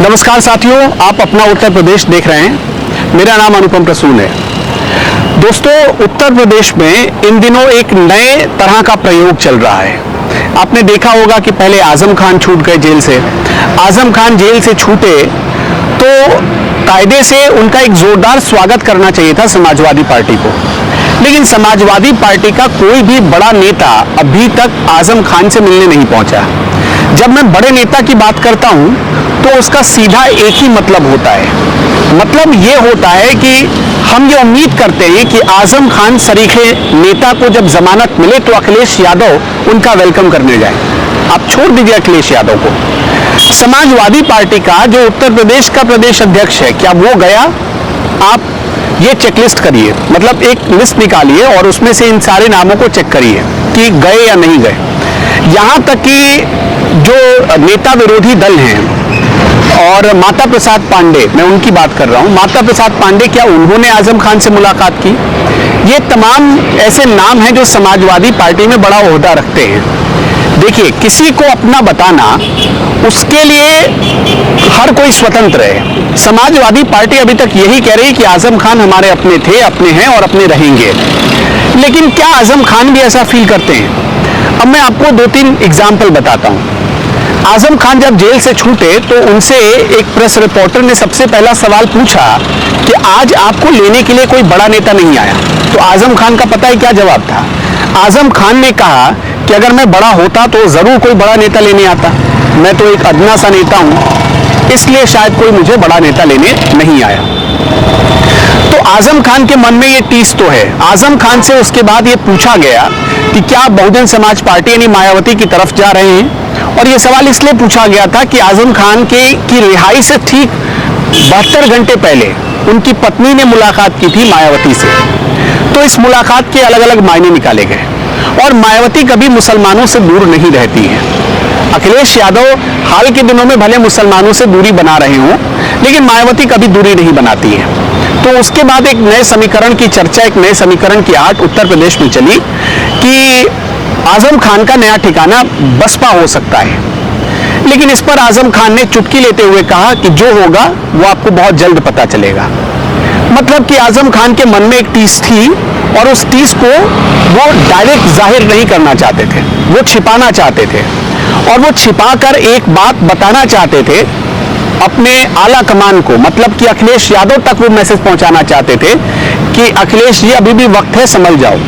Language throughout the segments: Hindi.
नमस्कार साथियों, आप अपना उत्तर प्रदेश देख रहे हैं। मेरा नाम अनुपम प्रसून है। दोस्तों, उत्तर प्रदेश में इन दिनों एक नए तरह का प्रयोग चल रहा है। आपने देखा होगा कि पहले आजम खान छूट गए जेल से। आजम खान जेल से छूटे तो कायदे से उनका एक जोरदार स्वागत करना चाहिए था समाजवादी पार्टी को, लेकिन समाजवादी पार्टी का कोई भी बड़ा नेता अभी तक आजम खान से मिलने नहीं पहुंचा। जब मैं बड़े नेता की बात करता हूं तो उसका सीधा एक ही मतलब होता है। मतलब ये होता है कि हम ये उम्मीद करते हैं कि आजम खान सरीखे नेता को जब जमानत मिले तो अखिलेश यादव उनका वेलकम करने जाए। आप छोड़ दीजिए अखिलेश यादव को, समाजवादी पार्टी का जो उत्तर प्रदेश का प्रदेश अध्यक्ष है, क्या वो गया? आप ये चेकलिस्ट करिए, मतलब एक लिस्ट निकालिए और उसमें से इन सारे नामों को चेक करिए कि गए या नहीं गए। यहां तक कि जो नेता विरोधी दल हैं और माता प्रसाद पांडे, मैं उनकी बात कर रहा हूं, माता प्रसाद पांडे, क्या उन्होंने आजम खान से मुलाकात की? ये तमाम ऐसे नाम हैं जो समाजवादी पार्टी में बड़ा ओहदा रखते हैं। देखिए, किसी को अपना बताना, उसके लिए हर कोई स्वतंत्र है। समाजवादी पार्टी अभी तक यही कह रही है कि आजम खान हमारे अपने थे, अपने हैं और अपने रहेंगे। लेकिन क्या आजम खान भी ऐसा फील करते हैं? अब मैं आपको 2-3 एग्जाम्पल बताता हूं। आजम खान जब जेल से छूटे तो उनसे एक प्रेस रिपोर्टर ने सबसे पहला सवाल पूछा कि आज आपको लेने के लिए कोई बड़ा नेता नहीं आया? तो आजम खान का पता है क्या जवाब था? आजम खान ने कहा कि अगर मैं बड़ा होता तो जरूर कोई बड़ा नेता लेने आता, मैं तो एक अदना सा नेता हूं, इसलिए शायद कोई मुझे बड़ा नेता लेने नहीं आया। तो आजम खान के मन में ये टीस तो है। आजम खान से उसके बाद ये पूछा गया कि क्या बहुजन समाज पार्टी यानी मायावती की तरफ जा रहे हैं, और ये सवाल इसलिए पूछा गया था कि आजम खान की रिहाई से ठीक 72 घंटे पहले उनकी पत्नी ने मुलाकात की थी मायावती से। तो इस मुलाकात के अलग अलग मायने निकाले गए, और मायावती कभी मुसलमानों से दूर नहीं रहती है। अखिलेश यादव हाल के दिनों में भले मुसलमानों से दूरी बना रहे हों, लेकिन मायावती कभी दूरी नहीं बनाती है। तो उसके बाद एक नए समीकरण की चर्चा, एक नए समीकरण की आड़ उत्तर प्रदेश में चली कि आजम खान का नया ठिकाना बसपा हो सकता है। लेकिन इस पर आजम खान ने चुटकी लेते हुए कहा कि जो होगा वो आपको बहुत जल्द पता चलेगा। मतलब कि आजम खान के मन में एक टीस थी और उस टीस को वो डायरेक्ट जाहिर नहीं करना चाहते थे, वो छिपाना चाहते थे, और वो छिपाकर एक बात बताना चाहते थे अपने आला कमान को। मतलब कि अखिलेश यादव तक वो मैसेज पहुंचाना चाहते थे कि अखिलेश जी, अभी भी वक्त है, संभल जाओ।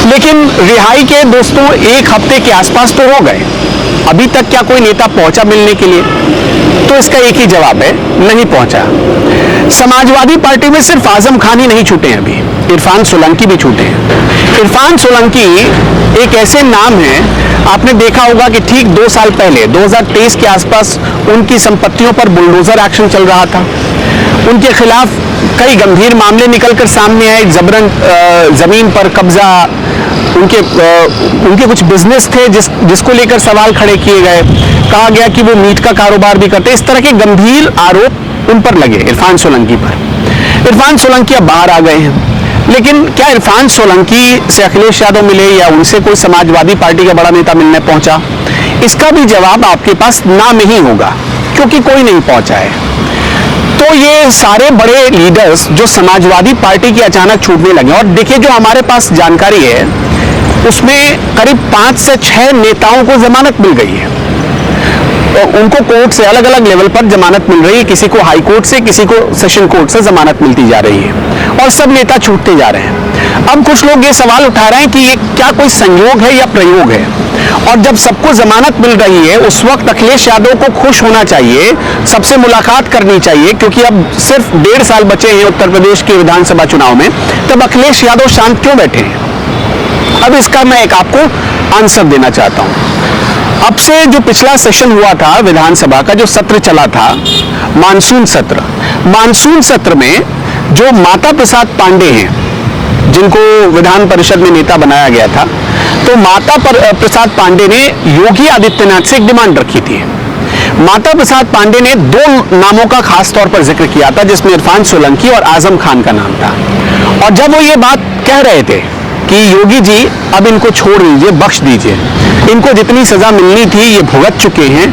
लेकिन रिहाई के दोस्तों 1 हफ्ते के आसपास तो हो गए, अभी तक क्या कोई नेता पहुंचा मिलने के लिए? तो इसका एक ही जवाब है, नहीं पहुंचा। समाजवादी पार्टी में सिर्फ आजम खान ही नहीं छूटे हैं, अभी इरफान सोलंकी भी छूटे हैं। इरफान सोलंकी एक ऐसे नाम है, आपने देखा होगा कि ठीक 2 साल पहले 2023 के आसपास उनकी संपत्तियों पर बुलडोजर एक्शन चल रहा था। उनके खिलाफ कई गंभीर मामले निकलकर सामने आए, जबरन जमीन पर कब्जा, उनके कुछ बिजनेस थे जिसको लेकर सवाल खड़े किए गए। कहा गया कि वो मीट का कारोबार भी करते। इस तरह के गंभीर आरोप उन पर लगे, इरफान सोलंकी पर। इरफान सोलंकी अब बाहर आ गए हैं, लेकिन क्या इरफान सोलंकी से अखिलेश यादव मिले या उनसे कोई समाजवादी पार्टी का बड़ा नेता मिलने पहुंचा? इसका भी जवाब आपके पास ना में ही होगा, क्योंकि कोई नहीं पहुंचा है। तो ये सारे बड़े लीडर्स जो समाजवादी पार्टी की अचानक छूटने लगे, और देखिए जो हमारे पास जानकारी है उसमें करीब 5 से 6 नेताओं को जमानत मिल गई है। तो उनको कोर्ट से अलग अलग लेवल पर जमानत मिल रही है, किसी को हाई कोर्ट से, किसी को सेशन कोर्ट से जमानत मिलती जा रही है, और सब नेता छूटते जा रहे हैं। अब कुछ लोग ये सवाल उठा रहे हैं कि ये क्या कोई संयोग है या प्रयोग है? और जब सबको जमानत मिल रही है उस वक्त अखिलेश यादव को खुश होना चाहिए, सबसे मुलाकात करनी चाहिए, क्योंकि अब सिर्फ 1.5 साल बचे हैं उत्तर प्रदेश के विधानसभा चुनाव में। तब अखिलेश यादव शांत क्यों बैठे हैं? अब इसका मैं एक आपको आंसर देना चाहता हूं। अब से जो पिछला सेशन हुआ था विधानसभा का, जो सत्र चला था, मानसून सत्र में जो माता प्रसाद पांडे हैं, जिनको विधान परिषद में नेता बनाया गया था, तो माता प्रसाद पांडे ने योगी आदित्यनाथ से एक डिमांड रखी थी। माता प्रसाद पांडे ने 2 नामों का खास तौर पर जिक्र किया था, जिसमें इरफान सोलंकी और आजम खान का नाम था। और जब वो ये बात कह रहे थे कि योगी जी अब इनको छोड़ दीजिए, बख्श दीजिए, इनको जितनी सजा मिलनी थी ये भुगत चुके हैं,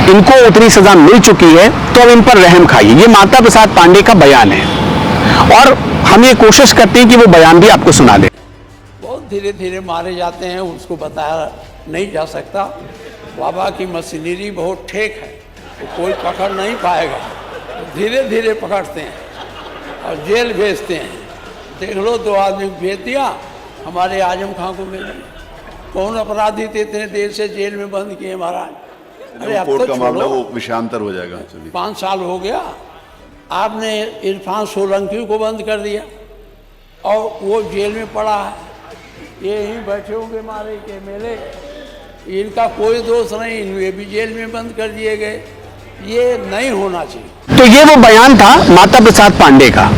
इनको उतनी सजा मिल चुकी है, तो अब इन पर रहम खाइए। ये माता प्रसाद पांडे का बयान है और हम ये कोशिश करते हैं कि वो बयान भी आपको सुना दें। बहुत धीरे धीरे मारे जाते हैं, उसको बताया नहीं जा सकता। बाबा की मशीनरी बहुत ठेक है, तो कोई पकड़ नहीं पाएगा, धीरे धीरे पकड़ते हैं और जेल भेजते हैं। देख लो, 2 आदमी को भेज दिया, हमारे आजम खां को मिल गया। कौन अपराधी थे इतने देर से जेल में बंद किए महाराज? अरे अब कोर्ट तो का मामला वो विषयांतर हो जाएगा। 5 साल हो गया, आपने इरफान सोलंकी को बंद कर दिया और वो जेल में पड़ा है। ये यहीं बैठे होंगे मारे के मेले, इनका कोई दोष नहीं, ये भी जेल में बंद कर दिए गए। ये नहीं होना चाहिए। तो ये वो बयान था माता प्रसाद पांडे का।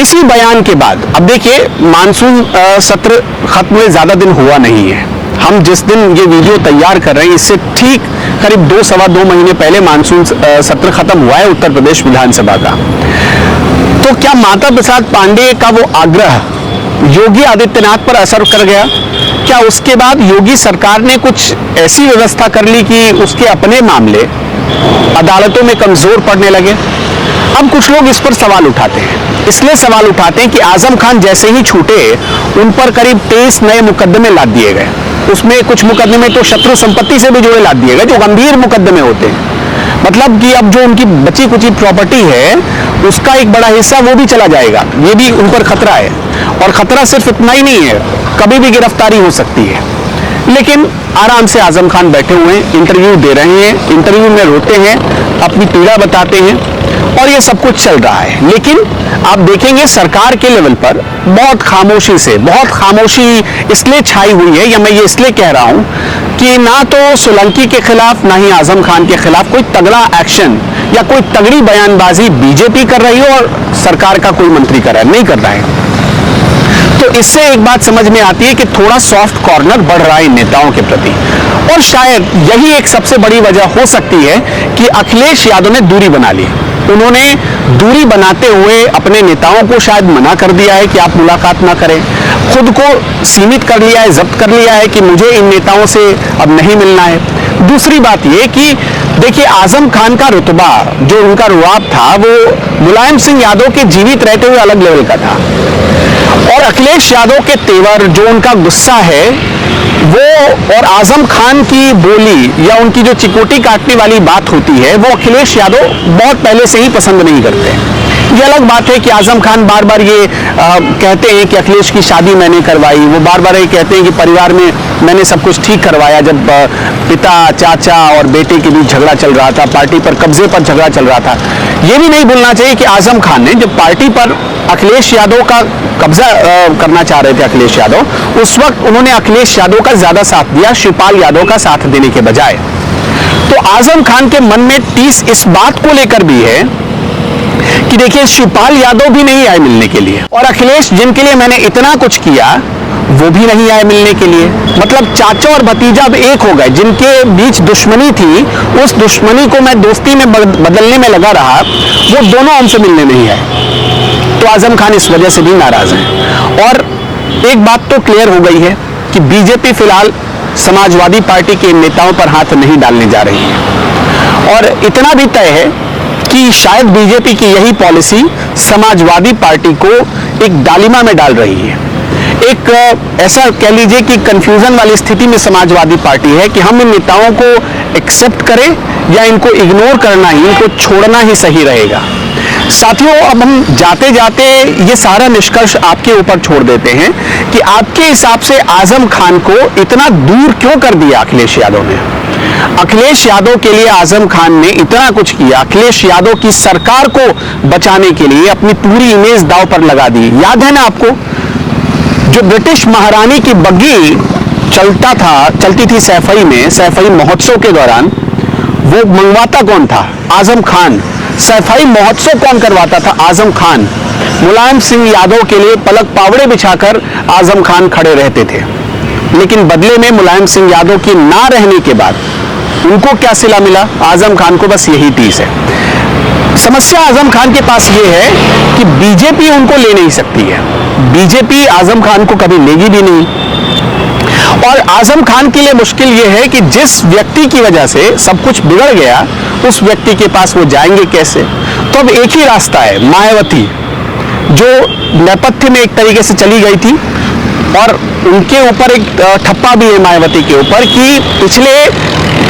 इसी बयान के बाद अब देखिए, मानसून सत्र खत्म हुए ज्यादा दिन हुआ नहीं है। हम जिस दिन ये वीडियो तैयार कर रहे हैं, इससे ठीक करीब 2-2.25 महीने पहले मानसून सत्र खत्म हुआ है उत्तर प्रदेश विधानसभा का। तो क्या माता प्रसाद पांडे का वो आग्रह योगी आदित्यनाथ पर असर कर गया? क्या उसके बाद योगी सरकार ने कुछ ऐसी व्यवस्था कर ली कि उसके अपने मामले अदालतों में कमजोर पड़ने लगे? अब कुछ लोग इस पर सवाल उठाते हैं, इसलिए सवाल उठाते हैं कि आजम खान जैसे ही छूटे, उन पर करीब 23 नए मुकदमे लाद दिए गए। उसमें कुछ मुकदमे तो शत्रु संपत्ति से भी जुड़े लाद दिए गए, जो गंभीर मुकदमे होते हैं। मतलब कि अब जो उनकी बची कुची प्रॉपर्टी है, उसका एक बड़ा हिस्सा वो भी चला जाएगा, ये भी उन पर खतरा है। और खतरा सिर्फ इतना ही नहीं है, कभी भी गिरफ्तारी हो सकती है। लेकिन आराम से आजम खान बैठे हुए हैं, इंटरव्यू दे रहे हैं, इंटरव्यू में रोते हैं, अपनी पीड़ा बताते हैं और ये सब कुछ चल रहा है। लेकिन आप देखेंगे सरकार के लेवल पर बहुत खामोशी इसलिए छाई हुई है, या मैं ये इसलिए कह रहा हूं कि ना तो सोलंकी के खिलाफ ना ही आजम खान के खिलाफ कोई तगड़ा एक्शन या कोई तगड़ी बयानबाजी बीजेपी कर रही है और सरकार का कोई मंत्री कर रहा है, नहीं कर रहा है। तो इससे एक बात समझ में आती है कि थोड़ा सॉफ्ट कॉर्नर बढ़ रहा है इन नेताओं के प्रति, और शायद यही एक सबसे बड़ी वजह हो सकती है कि अखिलेश यादव ने दूरी बना ली। उन्होंने दूरी बनाते हुए अपने नेताओं को शायद मना कर दिया है कि आप मुलाकात ना करें, खुद को सीमित कर लिया है, जब्त कर लिया है कि मुझे इन नेताओं से अब नहीं मिलना है। दूसरी बात यह कि देखिए, आजम खान का रुतबा, जो उनका रुआब था, वो मुलायम सिंह यादव के जीवित रहते हुए अलग लेवल का था, और अखिलेश यादव के तेवर, जो उनका गुस्सा है वो, और आजम खान की बोली या उनकी जो चिकोटी काटने वाली बात होती है, वो अखिलेश यादव बहुत पहले से ही पसंद नहीं करते। ये अलग बात है कि आजम खान बार बार ये कहते हैं कि अखिलेश की शादी मैंने करवाई, वो बार बार ये कहते हैं कि परिवार में मैंने सब कुछ ठीक करवाया। जब पिता, चाचा और बेटे के बीच झगड़ा चल रहा था, पार्टी पर कब्जे पर झगड़ा चल रहा था, ये भी नहीं भूलना चाहिए कि आजम खान ने जब पार्टी पर अखिलेश यादव का कब्जा करना चाह रहे थे अखिलेश यादव, उस वक्त उन्होंने अखिलेश यादव का ज्यादा साथ दिया, शिवपाल यादव का साथ देने के बजाय। तो आजम खान के मन में टीस इस बात को लेकर भी है कि देखिए, शिवपाल यादव भी नहीं आए मिलने के लिए, और अखिलेश जिनके लिए मैंने इतना कुछ किया वो भी नहीं आए मिलने के लिए। मतलब चाचा और भतीजा अब एक हो गए, जिनके बीच दुश्मनी थी, उस दुश्मनी को मैं दोस्ती में बदलने में लगा रहा, वो दोनों हमसे मिलने नहीं आए। तो आजम खान इस वजह से भी नाराज हैं। और एक बात तो क्लियर हो गई है कि बीजेपी फिलहाल समाजवादी पार्टी के नेताओं पर हाथ नहीं डालने जा रही है, और इतना भी तय है कि शायद बीजेपी की यही पॉलिसी समाजवादी पार्टी को एक डालिमा में डाल रही है। एक ऐसा कह लीजिए कि कंफ्यूजन वाली स्थिति में समाजवादी पार्टी है कि हम इन नेताओं को एक्सेप्ट करें या इनको इग्नोर करना ही, इनको छोड़ना ही सही रहेगा। साथियों, अब हम जाते जाते ये सारा निष्कर्ष आपके ऊपर छोड़ देते हैं कि आपके हिसाब से आजम खान को इतना दूर क्यों कर दिया अखिलेश यादव ने? अखिलेश यादव के लिए आजम खान ने इतना कुछ किया, अखिलेश यादव की सरकार को बचाने के लिए अपनी पूरी इमेज दांव पर लगा दी। याद है ना आपको, जो ब्रिटिश महारानी की बग्गी चलती थी सैफई में, सैफई महोत्सव के दौरान, वो मंगवाता कौन था? आजम खान। सैफई महोत्सव कौन करवाता था? आजम खान। मुलायम सिंह यादव के लिए पलक पावड़े बिछाकर आजम खान खड़े रहते थे, लेकिन बदले में मुलायम सिंह यादव की ना रहने के बाद उनको क्या सिला मिला? आजम खान को बस यही टीस है। समस्या आजम खान के पास ये है कि बीजेपी उनको ले नहीं सकती है, बीजेपी आजम खान को कभी लेगी भी नहीं, और आजम खान के लिए मुश्किल यह है कि जिस व्यक्ति की वजह से सब कुछ बिगड़ गया, उस व्यक्ति के पास वो जाएंगे कैसे। तो अब एक ही रास्ता है, मायावती, जो नेपथ्य में एक तरीके से चली गई थी, और उनके ऊपर एक ठप्पा भी है मायावती के ऊपर कि पिछले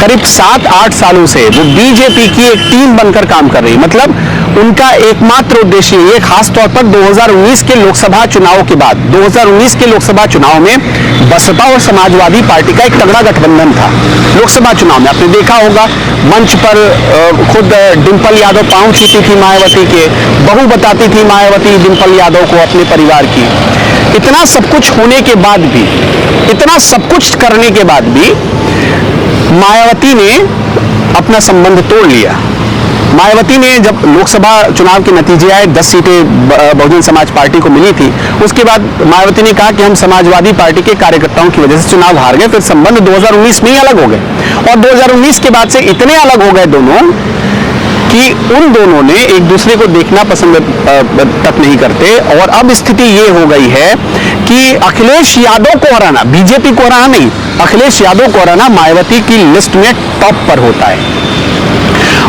करीब 7-8 सालों से वो बीजेपी की एक टीम बनकर काम कर रही है। मतलब उनका एकमात्र उद्देश्य ये, खास तौर पर 2019 के लोकसभा चुनाव के बाद, 2019 के लोकसभा चुनाव में बसपा और समाजवादी पार्टी का एक तगड़ा गठबंधन था। लोकसभा चुनाव में आपने देखा होगा, मंच पर खुद डिंपल यादव पांव छूती थी मायावती के, बहू बताती थी मायावती डिंपल यादव को अपने परिवार की। इतना सब कुछ होने के बाद भी, इतना सब कुछ करने के बाद भी मायावती ने अपना संबंध तोड़ लिया। मायावती ने जब लोकसभा चुनाव के नतीजे आए, 10 सीटें बहुजन समाज पार्टी को मिली थी, उसके बाद मायावती ने कहा कि हम समाजवादी पार्टी के कार्यकर्ताओं की वजह से चुनाव हार गए। फिर संबंध 2019 में ही अलग हो गए, और 2019 के बाद से इतने अलग हो गए दोनों कि उन दोनों ने एक दूसरे को देखना पसंद तक नहीं करते। और अब स्थिति ये हो गई है कि अखिलेश यादव को हराना, बीजेपी को हराना नहीं, अखिलेश यादव को हराना मायावती की लिस्ट में टॉप पर होता है।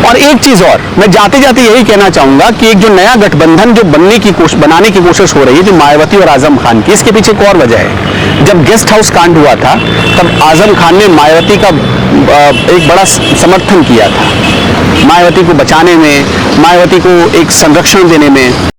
और एक चीज और मैं जाते जाते यही कहना चाहूंगा कि एक जो नया गठबंधन जो बनाने की कोशिश हो रही है, जो मायावती और आजम खान की, इसके पीछे एक और वजह है। जब गेस्ट हाउस कांड हुआ था, तब आजम खान ने मायावती का एक बड़ा समर्थन किया था, मायावती को बचाने में, मायावती को एक संरक्षण देने में।